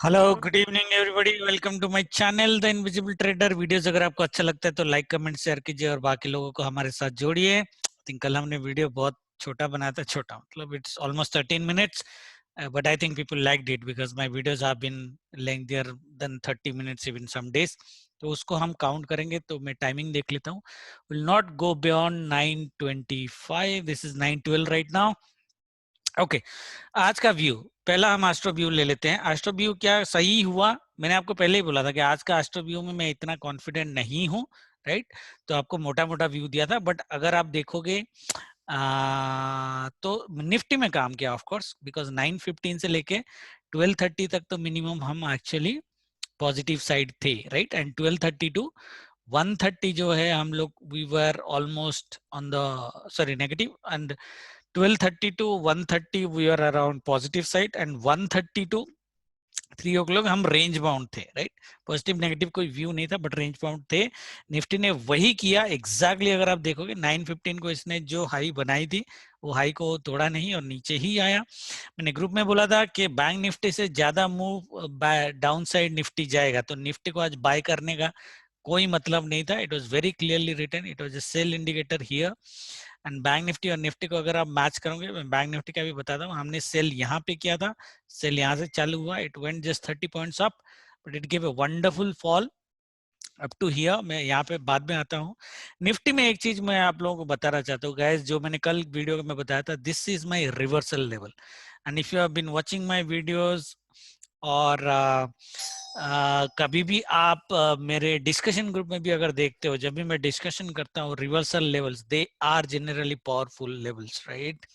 Hello good evening everybody, welcome to my channel the invisible trader. Videos अगर आपको अच्छा लगता है तो लाइक कमेंट शेयर कीजिए और बाकी लोगों को हमारे साथ जोड़िए। आई थिंक कल हमने वीडियो बहुत छोटा बनाया था, छोटा मतलब it's almost 13 minutes, but I think people liked it because my videos have been lengthier than 30 minutes even some days. तो उसको हम काउंट करेंगे, तो मैं टाइमिंग देख लेता हूँ। Will not go beyond 9:25, this is 9:12 right now. Okay, आज का व्यू, पहला हम एस्ट्रो व्यू ले लेते हैं। एस्ट्रो व्यू क्या सही हुआ? मैंने आपको पहले ही बोला था कि आज का एस्ट्रो व्यू में मैं इतना कॉन्फिडेंट नहीं हूं, राइट? तो आपको मोटा मोटा व्यू दिया था, बट अगर आप देखोगे तो निफ्टी में काम किया ऑफ कोर्स, बिकॉज 9:15 से लेके 12:30 तक तो मिनिमम हम एक्चुअली पॉजिटिव साइड थे, राइट? एंड 12:30 टू 1:30 जो है हम लोग we were almost on the sorry negative, and 12:30 to 1:30 we are around positive side, and 1:30 to 3 o'clock हम रेंज बाउंड थे, राइट? पॉजिटिव नेगेटिव कोई व्यू नहीं था, बट रेंज बाउंड थे। निफ्टी ने वही किया एग्जैक्टली। अगर आप देखोगे 9:15 को इसने जो हाई बनाई थी वो हाई को तोड़ा नहीं और नीचे ही आया। मैंने ग्रुप में बोला था कि बैंक निफ्टी से ज्यादा मूव डाउन साइड निफ्टी जाएगा, तो निफ्टी को आज बाय करने का कोई मतलब नहीं था। It was very clearly written, it was a sell indicator here. And bank Nifty और निफ्टी को अगर आप मैच करोगे, मैं बैंक निफ्टी का भी बताता हूँ, हमने सेल यहाँ पे किया था, सेल यहाँ से चालू हुआ, it went just 30 points up, but it give a wonderful fall up to here. मैं यहाँ पे बाद में आता हूँ। निफ्टी में एक चीज मैं आप लोगों को बताना चाहता हूँ गाइस, जो मैंने कल वीडियो में बताया था, this is my reversal level. And if you have been watching my videos और कभी भी आप मेरे डिस्कशन ग्रुप में भी अगर देखते हो, जब भी मैं डिस्कशन करता हूँ reversal levels, they are generally powerful levels, right?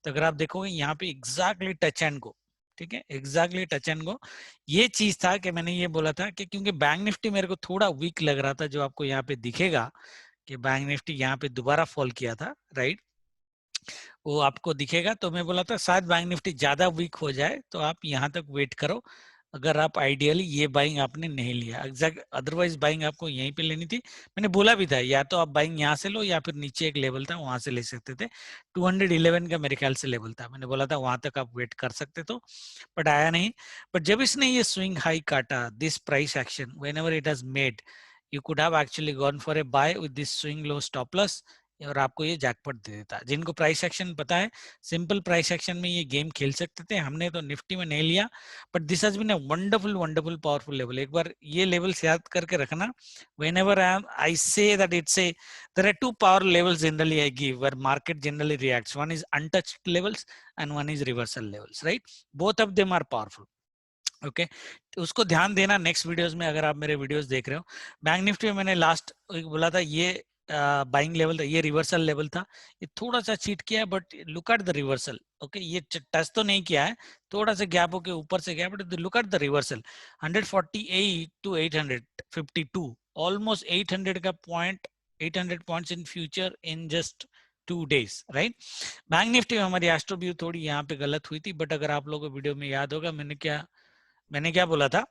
तो अगर आप देखोगे यहाँ पे एग्जैक्टली टच एंड गो, ठीक है, एग्जैक्टली टच एंड गो। ये चीज था कि मैंने ये बोला था कि क्योंकि बैंक निफ्टी मेरे को थोड़ा वीक लग रहा था, जो आपको यहाँ पे दिखेगा कि बैंक निफ्टी यहाँ पे दोबारा फॉल किया था, राइट? वो आपको दिखेगा। तो मैं बोला था शायद बैंक निफ्टी ज्यादा वीक हो जाए, तो आप यहाँ तक वेट करो। अगर आप आइडियली ये बाइंग आपने नहीं लिया एग्जैक्ट, अदरवाइज बाइंग आपको यहीं पे लेनी थी। मैंने बोला भी था या तो आप बाइंग यहाँ से लो या फिर नीचे एक लेवल था वहां से ले सकते थे। 211 का मेरे ख्याल से लेवल था, मैंने बोला था वहां तक आप वेट कर सकते तो, बट आया नहीं। बट जब इसने ये स्विंग हाई काटा, this price action whenever it has made, you could have actually gone for a buy with this swing low stop loss, और आपको ये जैकपॉट दे देता। जिनको प्राइस एक्शन पता है, सिंपल प्राइस एक्शन में ये गेम खेल सकते थे, हमने तो निफ्टी में नहीं लिया। But this has been a wonderful wonderful powerful level. एक बार ये लेवल याद करके रखना। Whenever I say that it's a, there are two power levels generally I give where market generally reacts, one is untouched levels and one is reversal levels, right? Both of them are powerful. Okay, तो उसको ध्यान देना next videos में अगर आप मेरे videos देख रहे हो। बैंक निफ्टी में मैंने लास्ट बोला था ये बाइंग लेवल था, ये रिवर्सल लेवल था। ये थोड़ा सा चीट किया है, but look at the reversal. Okay, ये टच तो नहीं किया है, थोड़ा सा गैप होके ऊपर से गया, but look at the reversal. 148 to 852, almost 800 का point, 800 points in future in just 2 days, right? Bank Nifty में हमारी एस्ट्रो व्यू थोड़ी यहाँ पे गलत हुई थी, बट अगर आप लोगों को वीडियो में याद होगा मैंने क्या बोला था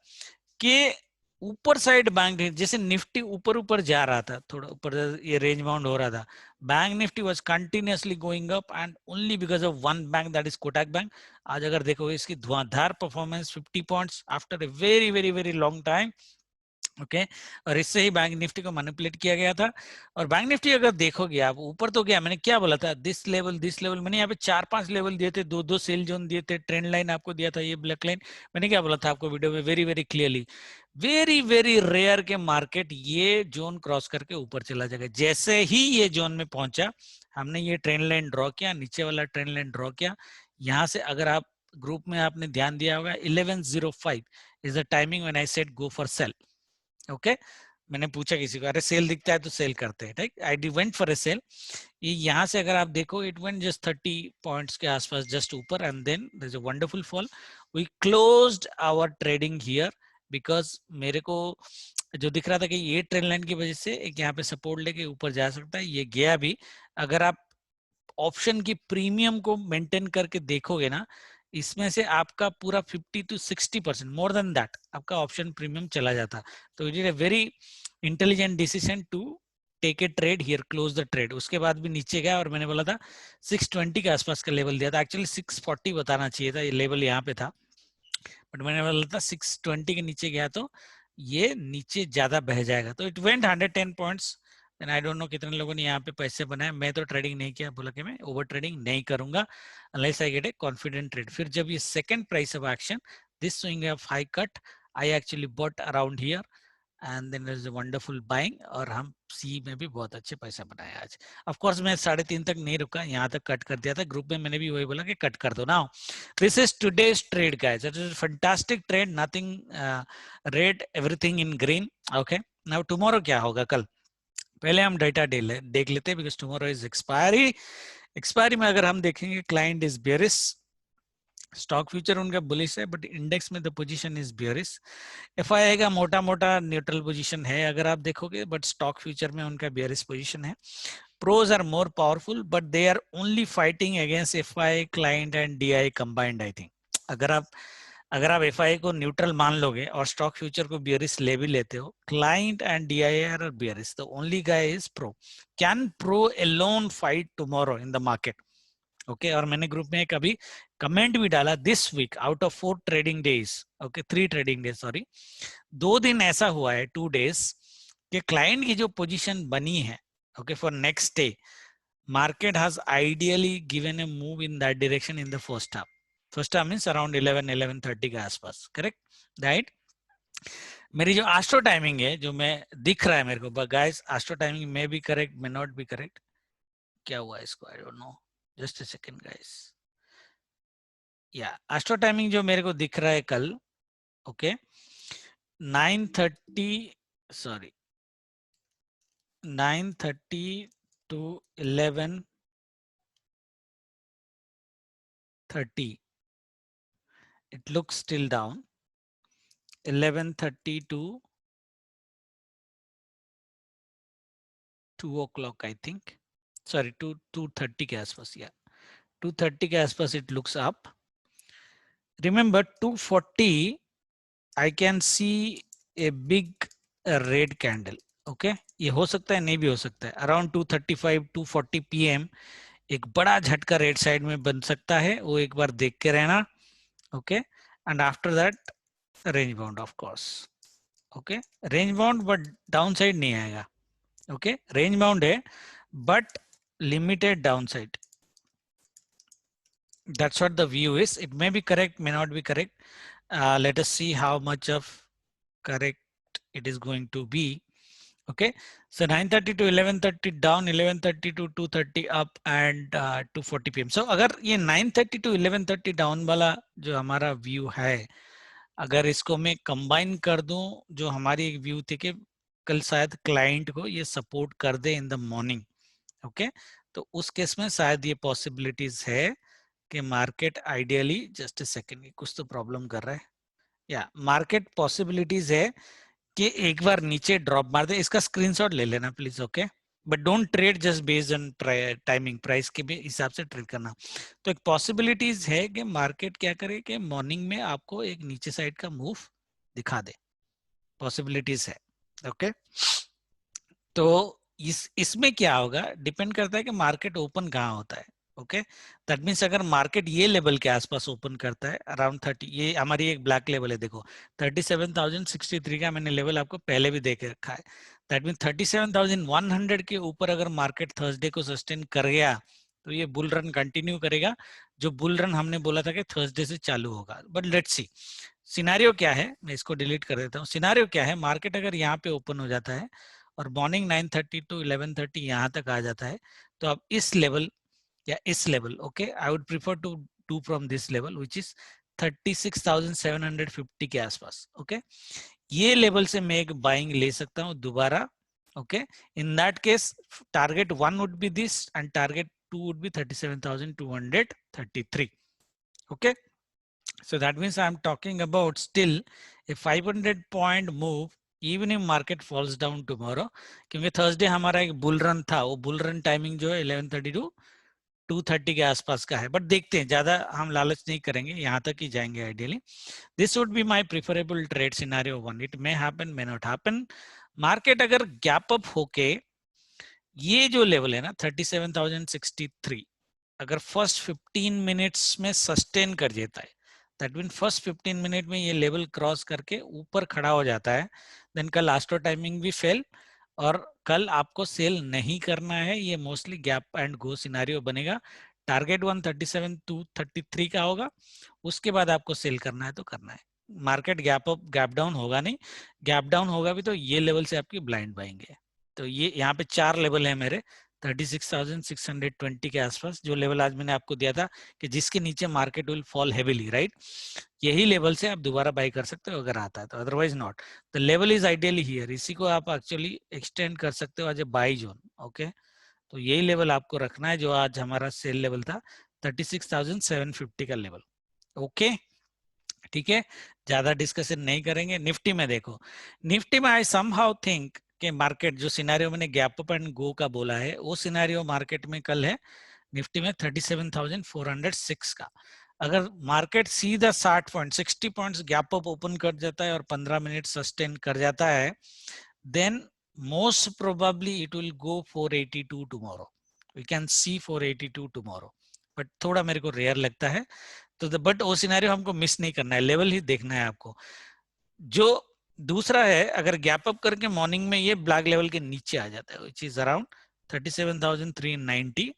कि ऊपर साइड बैंक जैसे निफ्टी ऊपर ऊपर जा रहा था, थोड़ा ऊपर ये रेंज बाउंड हो रहा था, bank Nifty was continuously going up and only because of one bank, that is Kotak bank. आज अगर देखो इसकी धुआंधार performance, 50 points after a very very very long time. Okay, और इससे ही बैंक निफ्टी को मैनिपुलेट किया गया था। और बैंक निफ्टी अगर देखोगे आप ऊपर तो गया, मैंने क्या बोला था, दिस लेवल मैंने यहाँ पे 4-5 लेवल दिए थे, दो सेल जोन दिए थे, ट्रेंड लाइन आपको दिया था ये ब्लैक लाइन। मैंने क्या बोला था आपको वीडियो में very very clearly, very very rare के मार्केट ये जोन क्रॉस करके ऊपर चला जाएगा। जैसे ही ये जोन में पहुंचा, हमने ये ट्रेंड लाइन ड्रॉ किया, नीचे वाला ट्रेंड लाइन ड्रॉ किया। यहाँ से अगर आप ग्रुप में आपने ध्यान दिया होगा, 11:05 is the timing when I said go for sale. Okay, मैंने पूछा किसी को, अरे सेल दिखता है तो सेल करते हैं, ठीक? I went for a sell. ये यहाँ से अगर आप देखो, इट वेंट जस्ट 30 पॉइंट्स के आसपास just up, and then there is a wonderful fall. We closed our trading here because मेरे को जो दिख रहा था कि ये ट्रेंड लाइन की वजह से एक यहाँ पे सपोर्ट लेके ऊपर जा सकता है, ये गया भी। अगर आप ऑप्शन की प्रीमियम को मेंटेन करके देखोगे ना, इसमें से आपका पूरा 50 to 60%, मोर देन दैट, आपका ऑप्शन प्रीमियम चला जाता। तो it is a very intelligent decision to take a trade here, close the trade. उसके बाद भी नीचे गया और मैंने बोला था 620 के आसपास का लेवल दिया था, एक्चुअली 640 बताना चाहिए था, ये लेवल यहाँ पे था, बट मैंने बोला था 620 के नीचे गया तो ये नीचे ज्यादा बह जाएगा, तो it went 110 points. And I don't know कितने लोगों ने यहाँ पे पैसे बनाए, मैं तो ट्रेडिंग नहीं किया, बोला कि मैं ओवर ट्रेडिंग नहीं करूंगा unless I get a confident trade. फिर जब ये second price of action, this swing of high cut, I actually bought around here and then is wonderful buying, और हम सी में भी बहुत अच्छे पैसा बनाए आज। ऑफ कोर्स मैं 3.5 तक नहीं रुका, यहाँ तक कट कर दिया था। ग्रुप में मैंने भी वही बोला कि कट कर दो। Now this is today's trade guys, it is fantastic trade, nothing red, everything in green. Okay, now tomorrow क्या होगा कल, पहले हम डेटा देख लेते हैं, because tomorrow is expiry. Expiry में अगर हम देखेंगे client is bearish, stock future उनका बुलिश है, बट इंडेक्स में the position is bearish. FII का मोटा मोटा न्यूट्रल पोजीशन है अगर आप देखोगे, बट स्टॉक फ्यूचर में उनका बेयरिश पोजीशन है। Pros are more powerful, but they are only fighting against FI, client and DI combined, I think. अगर आप FI को न्यूट्रल मान लोगे और स्टॉक फ्यूचर को बियरिश ले भी लेते हो, client and DI are bearish, the only guy is pro. Can pro alone fight tomorrow in the market? Okay, और मैंने ग्रुप में एक अभी कमेंट भी डाला, this week out of 4 trading days, okay 3 trading days sorry, 2 दिन ऐसा हुआ है 2 डेज कि क्लाइंट की जो पोजीशन बनी है, okay, for next day, market has ideally given a move in that direction in the first half. First half means around 11:30 के आसपास, correct, right? मेरी जो एस्ट्रो टाइमिंग है, जो मैं दिख रहा है मेरे को, but guys astro timing may be correct, may not be correct, क्या हुआ इसको, I don't know, just a second guys. या एस्ट्रो टाइमिंग जो मेरे को दिख रहा है कल, okay 9:30 sorry 9:30 to 11:30, it looks still down. 11:30 to 2 o'clock, I think. Sorry, 2:30 के आसपास, या 2:30 के आसपास it looks up. Remember 240, I can see a big red candle. Okay, ये हो सकता है, नहीं भी हो सकता है। Around 2:35, 2:40 PM एक बड़ा झटका रेड साइड में बन सकता है, वो एक बार देख के रहना। Okay, and after that range bound of course. Okay, range bound but down side नहीं आएगा। ओके, रेंज बाउंड है but limited downside. That's what the view is. It may be correct, may not be correct. Let us see how much of correct it is going to be. Okay, so 9:30 to 11:30 down, 11:30 to 2:30 up, and 2:40 PM. So अगर ये 9:30 to 11:30 down वाला जो हमारा view है, अगर इसको मैं combine कर दूं, जो हमारी एक व्यू थी कि कल शायद क्लाइंट को ये सपोर्ट कर दे इन द मॉर्निंग, ओके, तो उस केस में शायद ये पॉसिबिलिटीज है कि market ideally, just a second, कुछ तो प्रॉब्लम कर रहा है, या मार्केट पॉसिबिलिटीज है कि एक बार नीचे ड्रॉप मार दे। इसका स्क्रीनशॉट ले लेना please, okay, but don't trade just based on timing, price के भी हिसाब से ट्रेड करना। तो एक पॉसिबिलिटीज है कि मार्केट क्या करे कि मॉर्निंग में आपको एक नीचे साइड का मूव दिखा दे, पॉसिबिलिटीज है। ओके, तो इसमें क्या होगा, डिपेंड करता है कि मार्केट ओपन कहाँ होता है। ओके, दैट मीन्स अगर मार्केट ये लेवल के आसपास ओपन करता है अराउंड 30, ये हमारी एक ब्लैक लेवल है, देखो 37,063 का मैंने लेवल आपको पहले भी देख रखा है। दैट मीन्स 37,100 के ऊपर अगर मार्केट थर्सडे को सस्टेन कर गया तो ये बुल रन कंटिन्यू करेगा, जो बुल रन हमने बोला था कि थर्सडे से चालू होगा। बट लेट्स सी सिनारियो क्या है, मैं इसको डिलीट कर देता हूँ। सिनारियो क्या है, मार्केट अगर यहाँ पे ओपन हो जाता है और मॉर्निंग 9:30 टू 11:30 यहाँ तक आ जाता है, तो अब इस लेवल या इस level, okay, I would prefer to do from this level which is 36,750 के आसपास। ओके, ये लेवल से मैं एक बाइंग ले सकता हूँ दोबारा। Okay, in that case target 1 would be this and target 2 would be 37,233। Okay, so that means I'm talking about still a 500 point move even if market falls down tomorrow, क्योंकि Thursday हमारा एक bull run था, वो bull run timing जो है 11:30 to 2:30 के आसपास का है। बट देखते हैं, ज्यादा हम लालच नहीं करेंगे, यहाँ तक ही जाएंगे ideally. This would be my preferable trade scenario 1। It may happen, may not happen. Market अगर गैप अप होके ये जो लेवल है ना 37,063, अगर फर्स्ट 15 मिनट्स में सस्टेन कर देता है, दैट मीन फर्स्ट 15 मिनट में ये लेवल क्रॉस करके ऊपर खड़ा हो जाता है, देन कल लास्ट टाइमिंग भी फेल, और कल आपको सेल नहीं करना है, ये mostly gap and go scenario बनेगा। टारगेट 137 233 का होगा, उसके बाद आपको सेल करना है तो करना है। Market gap up gap down होगा नहीं, गैप डाउन होगा भी तो ये लेवल से आपकी ब्लाइंड बाइंग है। तो ये यहाँ पे 4 लेवल है मेरे 36,620 के आसपास, जो लेवल आज मैंने आपको दिया था कि जिसके नीचे market will fall heavily, right. यही लेवल से आप दोबारा बाई कर सकते हो अगर आता है तो, otherwise not. The level is ideally here, इसी को आप एक्चुअली एक्सटेंड कर सकते हो as a buy zone. Okay, तो यही लेवल आपको रखना है जो आज हमारा सेल लेवल था 36,750 का लेवल। ओके, ठीक है, ज्यादा डिस्कशन नहीं करेंगे। निफ्टी में देखो, निफ्टी में आई समहाउ थिंक कि मार्केट जो सिनेरियो मैंने गैप अप एंड गो का बोला है, वो सिनेरियो मार्केट में कल है निफ्टी में 37,406 का। अगर मार्केट सीधा 60 point 60 points gap up open कर जाता है और 15 मिनट सस्टेन कर जाता है, then most probably it will go 482 tomorrow. We can see 482 tomorrow, but थोड़ा मेरे को रेयर लगता है। तो बट वो सिनेरियो हमको मिस नहीं करना है, लेवल ही देखना है आपको। जो दूसरा है, अगर गैप अप करके मॉर्निंग में ये ब्लैक लेवल के नीचे आ जाता है विच इज अराउंड 37,390,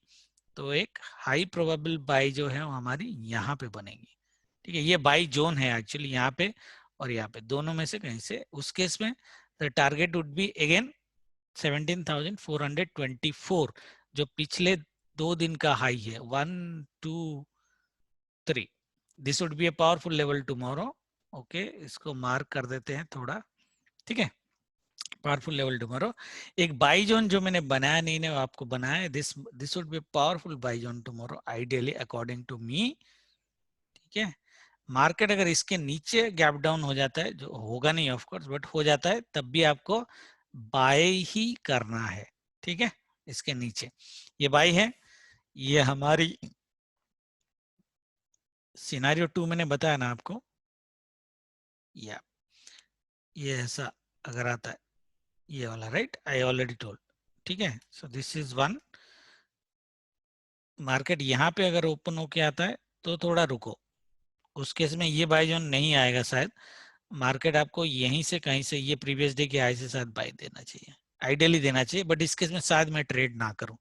तो एक हाई प्रोबेबल बाई जो है वो हमारी यहाँ पे बनेगी। ठीक है, ये बाई जोन है एक्चुअली, यहाँ पे और यहाँ पे दोनों में से कहीं से। उस केस में the target would be again 17,424, जो पिछले 2 दिन का हाई है 1 2 3। This would be a powerful level tomorrow. Okay, इसको मार्क कर देते हैं थोड़ा, ठीक है, पावरफुल लेवल टुमारो। एक बाई जोन जो मैंने बनाया नहीं ने आपको बनाया, this this would be powerful buy zone tomorrow ideally according to me. ठीक है, मार्केट अगर इसके नीचे गैप डाउन हो जाता है, जो होगा नहीं ऑफ कोर्स बट हो जाता है, तब भी आपको बाय ही करना है। ठीक है, इसके नीचे ये बाई है, ये हमारी सिनेरियो 2 मैंने बताया ना आपको, या ये ऐसा अगर आता है ये वाला, राइट, आई ऑलरेडी टोल्ड। ठीक है, so this is one. Market यहाँ पे अगर ओपन होके आता है तो थोड़ा रुको, उस केस में ये बाय जोन नहीं आएगा शायद, मार्केट आपको यहीं से कहीं से ये प्रीवियस डे के हाई से शायद बाय देना चाहिए, आइडियली देना चाहिए, बट इस केस में शायद मैं ट्रेड ना करूं।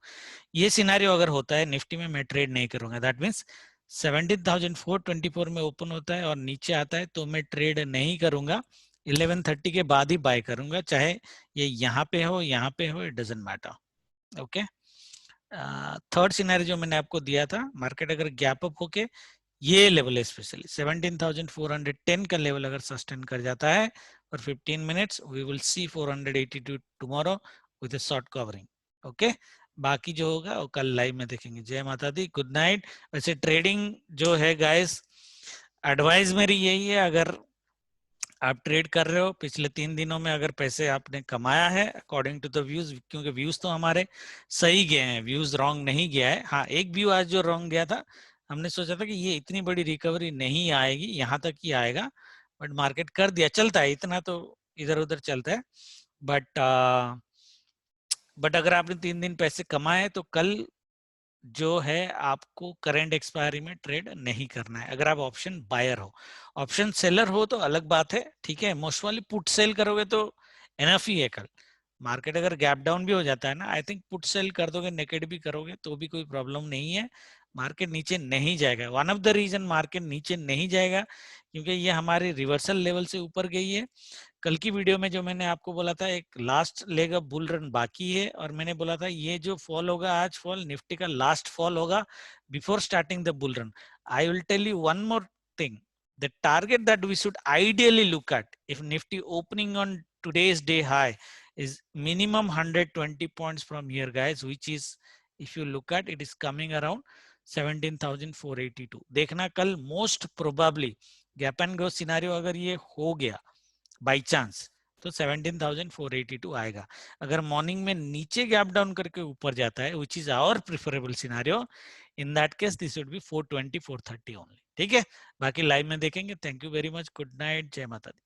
ये सिनेरियो अगर होता है निफ्टी में, मैं ट्रेड नहीं करूंगा। दैट मींस 17,424 में ओपन होता है और नीचे आता है तो मैं ट्रेड नहीं करूंगा, 11:30 के बाद ही बाय करूंगा, चाहे ये यहाँ पे हो यहाँ पे हो, it doesn't matter. Okay, third scenario जो मैंने आपको दिया था, मार्केट अगर गैप अप होके ये लेवल है स्पेशली 17,410 का लेवल अगर सस्टेन कर जाता है for 15 minutes, we will see 482 tomorrow with a short covering. Okay, बाकी जो होगा वो कल लाइव में देखेंगे। जय माता दी, गुड नाइट। वैसे ट्रेडिंग जो है गाइस, एडवाइस मेरी यही है, अगर आप ट्रेड कर रहे हो पिछले 3 दिनों में, अगर पैसे आपने कमाया है अकॉर्डिंग टू द व्यूज, क्योंकि व्यूज तो हमारे सही गए हैं, व्यूज रॉन्ग नहीं गया है। हाँ, एक व्यू आज जो रॉन्ग गया था, हमने सोचा था कि ये इतनी बड़ी रिकवरी नहीं आएगी, यहाँ तक ही आएगा, बट मार्केट कर दिया, चलता है इतना तो इधर उधर चलता है। बट अगर आपने 3 दिन पैसे कमाए तो कल जो है आपको करंट एक्सपायरी में ट्रेड नहीं करना है, अगर आप ऑप्शन बायर हो। ऑप्शन सेलर हो तो अलग बात है, ठीक है, मोस्ट वाली पुट सेल करोगे तो एनफ ही है। कल मार्केट अगर गैप डाउन भी हो जाता है ना, आई थिंक पुट सेल कर दोगे, नेकेड भी करोगे तो भी कोई प्रॉब्लम नहीं है, मार्केट नीचे नहीं जाएगा। One of the reason market नीचे नहीं जाएगा क्योंकि ये हमारे रिवर्सल लेवल से ऊपर गई है। कल की वीडियो में जो मैंने आपको बोला था, एक last leg of bull run बाकी है, और मैंने बोला था ये जो फॉल होगा आज, फॉल निफ्टी का लास्ट फॉल होगा before starting the bull run. I will tell you one more thing, the target that we should ideally look at if nifty opening on today's day high is minimum 120 points from here guys, which is if you look at it is coming around 17,482। देखना कल most probably gap and growth scenario अगर ये हो गया by chance तो 17,482 आएगा। अगर morning में नीचे गैप डाउन करके ऊपर जाता है, which is our preferable scenario, in that case this would be 420 430 only. ठीक है, बाकी लाइव में देखेंगे। Thank you very much, good night, जय माता दी।